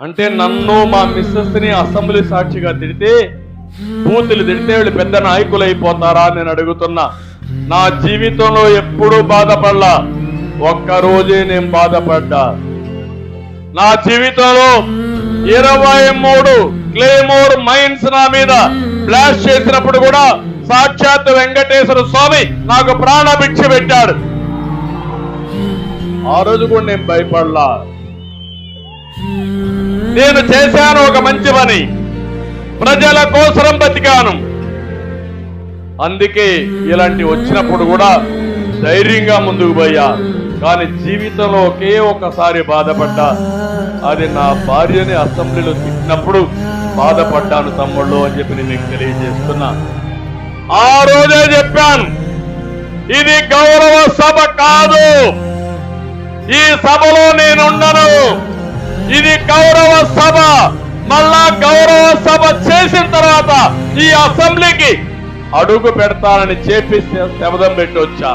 అంటే నన్ను మా మిస్సెస్ ని అసెంబ్లీ సాక్షిగా తిడితే, బూతులు తిడితే వీళ్ళు పెద్ద నాయకులు అయిపోతారా అని నేను అడుగుతున్నా. నా జీవితంలో ఎప్పుడూ బాధపడలా, ఒక్కరోజే నేను బాధపడ్డా. నా జీవితంలో 23 క్లేమోర్ మైన్స్ నా మీద బ్లాస్ట్ చేసినప్పుడు కూడా సాక్షాత్ వెంకటేశ్వర స్వామి నాకు ప్రాణభిక్ష పెట్టాడు. ఆ రోజు కూడా నేను భయపడలా. నేను చేశాను ఒక మంచి పని, ప్రజల కోసం బతికాను. అందుకే ఇలాంటి వచ్చినప్పుడు కూడా ధైర్యంగా ముందుకు పోయా. కానీ జీవితంలో ఒకే ఒక్కసారి బాధపడ్డా, అది నా భార్యని అసెంబ్లీలో తిట్టినప్పుడు బాధపడ్డాను తమ్ముళ్ళు అని చెప్పి నేను మీకు తెలియజేస్తున్నా. ఆ రోజే చెప్పాను, ఇది గౌరవ సభ కాదు, ఈ సభలో నేనుండను, ఇది గౌరవ సభ. మళ్ళా గౌరవ సభ చేసిన తర్వాత ఈ అసెంబ్లీకి అడుగు పెడతానని చెప్పి శపథం పెట్టి వచ్చా.